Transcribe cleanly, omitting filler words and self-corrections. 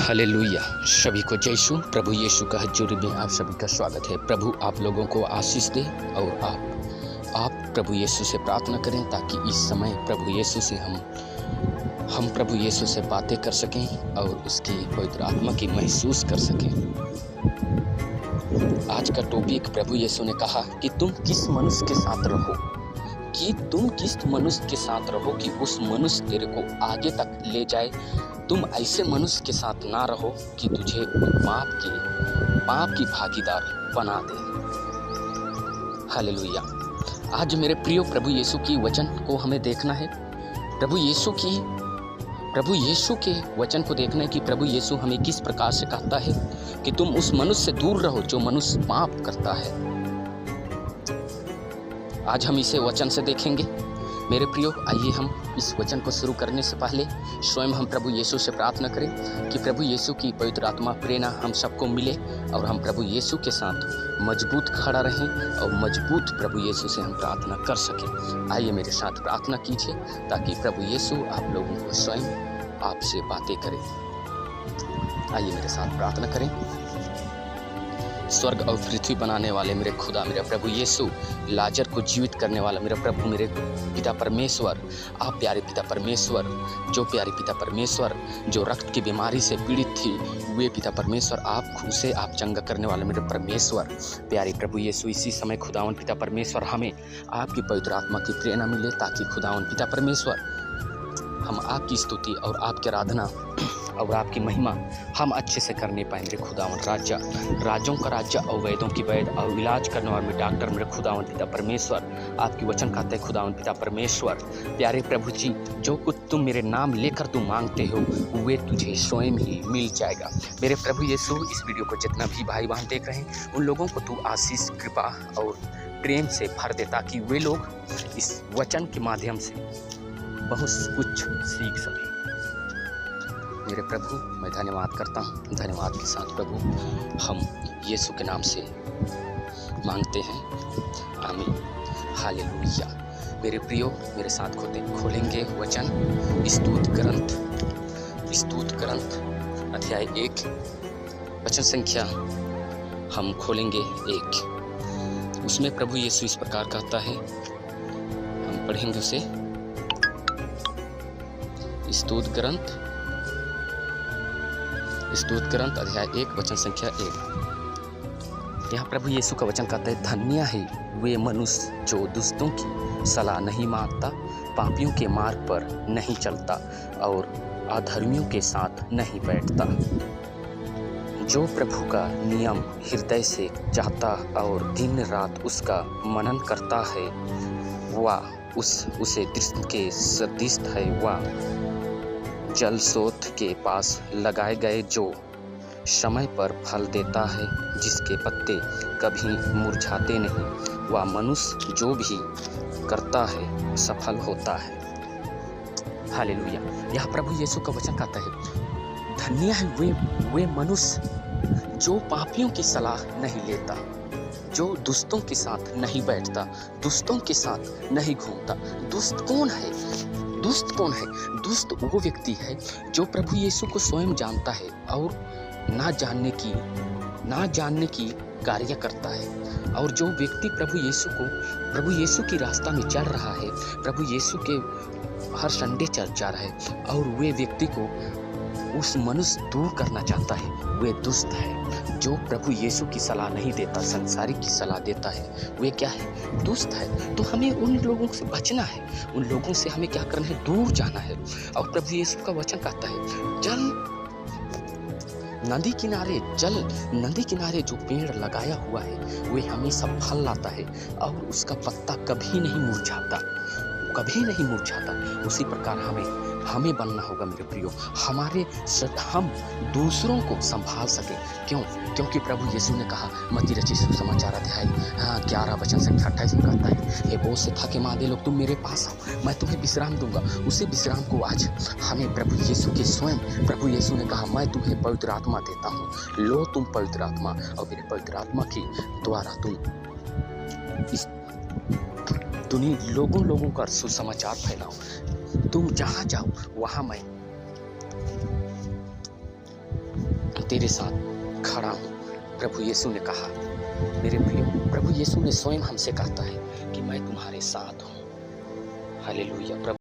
Hallelujah. सभी को जय यीशु। प्रभु यीशु का हजूरी में आप सभी का स्वागत है। प्रभु आप लोगों को आशीष दे और आप प्रभु यीशु से प्रार्थना करें ताकि इस समय प्रभु यीशु से हम प्रभु यीशु से बातें कर सकें और उसकी पवित्र आत्मा की महसूस कर सकें। आज का टॉपिक प्रभु यीशु ने कहा कि तुम किस मनुष्य के साथ रहो, कि उस मनुष्य तेरे को आगे तक ले जाए। तुम ऐसे मनुष्य के साथ ना रहो कि तुझे पाप की भागीदार बना दे। हालेलुया। आज मेरे प्रियो प्रभु यीशु की वचन को हमें देखना है। प्रभु यीशु के वचन को देखना है कि प्रभु यीशु हमें किस प्रकार से कहता है कि तुम उस मनुष्य से दूर रहो जो मनुष्य पाप करता है। आज हम इसे वचन से देखेंगे। मेरे प्रियो, आइए हम इस वचन को शुरू करने से पहले स्वयं हम प्रभु यीशु से प्रार्थना करें कि प्रभु यीशु की पवित्र आत्मा प्रेरणा हम सबको मिले और हम प्रभु यीशु के साथ मजबूत खड़ा रहें और मजबूत प्रभु यीशु से हम प्रार्थना कर सकें। आइए मेरे साथ प्रार्थना कीजिए ताकि प्रभु यीशु आप लोगों को स्वयं आपसे बातें करें। आइए मेरे साथ प्रार्थना करें। स्वर्ग और पृथ्वी बनाने वाले मेरे खुदा, मेरे प्रभु यीशु, लाजर को जीवित करने वाला मेरा प्रभु, मेरे पिता परमेश्वर, आप प्यारे पिता परमेश्वर, जो प्यारे पिता परमेश्वर जो रक्त की बीमारी से पीड़ित थी, वे पिता परमेश्वर उसे आप चंगा करने वाले मेरे परमेश्वर, प्यारे प्रभु यीशु, इसी समय खुदावन पिता परमेश्वर हमें आपकी पवित्र आत्मा की प्रेरणा मिले ताकि खुदावन पिता परमेश्वर हम आपकी स्तुति और आपकी आराधना और आपकी महिमा हम अच्छे से करने पाए। मेरे खुदावन राजों का राजा और वैद्यों की वैद और इलाज करने वाले डॉक्टर मेरे खुदावन पिता परमेश्वर, आपकी वचन कहते हैं खुदावन पिता परमेश्वर, प्यारे प्रभु जी, जो कुछ तुम मेरे नाम लेकर तुम मांगते हो वे तुझे स्वयं ही मिल जाएगा। मेरे प्रभु यीशु, इस वीडियो को जितना भी भाई बहन देख रहे हैं उन लोगों को तू आशीष, कृपा और प्रेम से भर दे ताकि वे लोग इस वचन के माध्यम से बहुत कुछ सीख सकें। मेरे प्रभु, मैं धन्यवाद करता हूँ। धन्यवाद के साथ प्रभु हम यीशु के नाम से मांगते हैं, आमीन। हालेलुया। मेरे प्रियो, मेरे साथ खोलेंगे वचन स्तुत ग्रंथ अध्याय 1 वचन संख्या हम खोलेंगे 1। उसमें प्रभु यीशु इस प्रकार कहता है, हम पढ़ेंगे उसे। स्तुत ग्रंथ अध्याय 1 वचन संख्या 1। यहाँ प्रभु यीशु का वचन कहता है, धन्य है वे मनुष्य जो दुष्टों की सलाह नहीं मानता, पापियों के मार्ग पर नहीं चलता और अधर्मियों के साथ नहीं बैठता, जो प्रभु का नियम हृदय से चाहता और दिन रात उसका मनन करता है, वह उसे दृष्टि के सदृश है। वह जल स्रोत के पास लगाए गए जो समय पर फल देता है, जिसके पत्ते कभी मुरझाते नहीं, वह मनुष्य जो भी करता है सफल होता है। हालेलुया। यह प्रभु यीशु का वचन कहता है, धन्य है वे मनुष्य जो पापियों की सलाह नहीं लेता, जो दुष्टों के साथ नहीं बैठता, दुष्टों के साथ नहीं घूमता। दुष्ट कौन है? दुष्ट वो व्यक्ति है जो प्रभु यीशु को स्वयं जानता है और ना जानने की कार्य करता है। और जो व्यक्ति प्रभु यीशु की रास्ता में चल रहा है, प्रभु यीशु के हर संडे चल जा रहा है और वे व्यक्ति को उस मनुष्य दूर करना चाहता है, वे दुष्ट है। जो प्रभु यीशु की सलाह नहीं देता, संसारिक की सलाह देता है, वे क्या है? दुष्ट है। तो हमें उन लोगों से बचना है, उन लोगों से हमें क्या करना है? दूर जाना है। और प्रभु यीशु का वचन कहता है, नदी किनारे जो पेड़ लगाया हुआ है वे हमेशा फल लाता है और उसका पत्ता कभी नहीं मुरझाता। उसी प्रकार हमें बनना होगा मेरे प्रियो। हम दूसरों को संभाल सके। क्योंकि प्रभु यीशु ने कहा, मत्ती रचित सुसमाचार अध्याय 11 वचन संख्या 28 में कहता है, हे बोझ से थके मांदे लोग, तुम मेरे पास आओ, मैं तुम्हें विश्राम दूंगा। उसी विश्राम को आज हमें प्रभु यीशु ने कहा, मैं तुम्हें पवित्र आत्मा देता हूँ, लो तुम पवित्र आत्मा, और मेरे पवित्र आत्मा के द्वारा तुम लोगों का सुसमाचार फैलाओ। तुम जहाँ जाओ वहाँ मैं तेरे साथ खड़ा हूँ। प्रभु यीशु ने कहा, मेरे प्रियो, प्रभु यीशु ने स्वयं हमसे कहता है कि मैं तुम्हारे साथ हूँ। हालेलुया। प्रभु